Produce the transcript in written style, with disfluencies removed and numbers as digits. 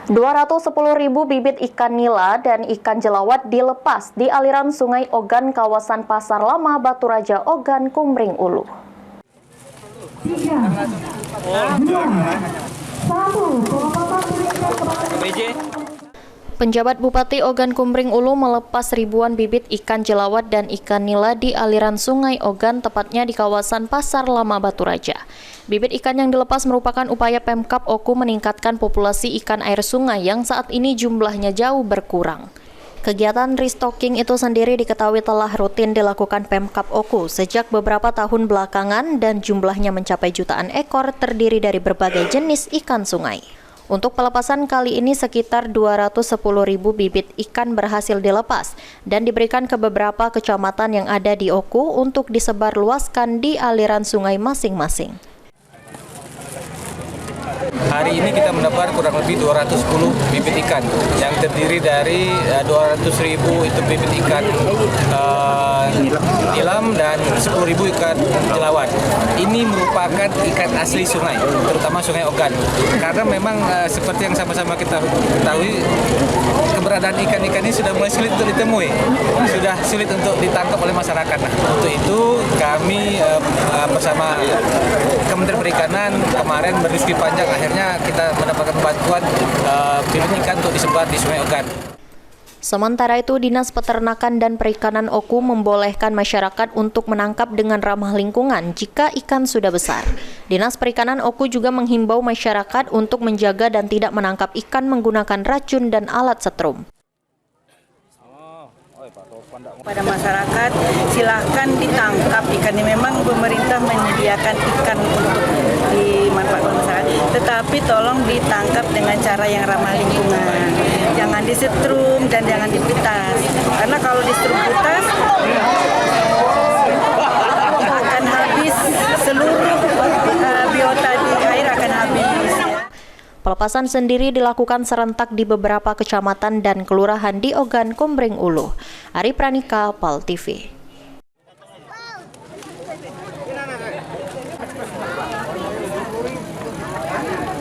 210.000 bibit ikan nila dan ikan jelawat dilepas di aliran Sungai Ogan kawasan Pasar Lama Batu Raja Ogan Kumring Ulu. 3, 2, 1, Penjabat Bupati Ogan Kumring Ulu melepas ribuan bibit ikan jelawat dan ikan nila di aliran Sungai Ogan, tepatnya di kawasan Pasar Lama Batu Raja. Bibit ikan yang dilepas merupakan upaya Pemkab Oku meningkatkan populasi ikan air sungai yang saat ini jumlahnya jauh berkurang. Kegiatan restocking itu sendiri diketahui telah rutin dilakukan Pemkab Oku sejak beberapa tahun belakangan dan jumlahnya mencapai jutaan ekor terdiri dari berbagai jenis ikan sungai. Untuk pelepasan kali ini sekitar 210.000 bibit ikan berhasil dilepas dan diberikan ke beberapa kecamatan yang ada di Oku untuk disebarluaskan di aliran sungai masing-masing. Hari ini kita mendapat kurang lebih 210 bibit ikan yang terdiri dari 200.000 itu bibit ikan nilam dan 10.000 ikan jelawat. Ini merupakan ikan asli sungai, terutama Sungai Ogan. Karena memang seperti yang sama-sama kita ketahui, keberadaan ikan-ikan ini sudah mulai sulit untuk ditemui, sudah sulit untuk ditangkap oleh masyarakat. Nah, untuk itu kami bersama Kementerian Perikanan kemarin berdiskusi panjang, akhirnya kita mendapatkan bantuan bibit ikan untuk disebar di Sungai Ogan. Sementara itu, Dinas Peternakan dan Perikanan Oku membolehkan masyarakat untuk menangkap dengan ramah lingkungan jika ikan sudah besar. Dinas Perikanan Oku juga menghimbau masyarakat untuk menjaga dan tidak menangkap ikan menggunakan racun dan alat setrum. Pada masyarakat, silahkan ditangkap ikan. Memang pemerintah menyediakan ikan untuk dimanfaatkan masyarakat, tetapi tolong ditangkap dengan cara yang ramah lingkungan. Jangan disetrum dan jangan dipitas, karena kalau disetrum pitas akan habis seluruh biota di air akan habis. Pelepasan sendiri dilakukan serentak di beberapa kecamatan dan kelurahan di Ogan Kumring Ulu. Ari Pranika, PAL TV.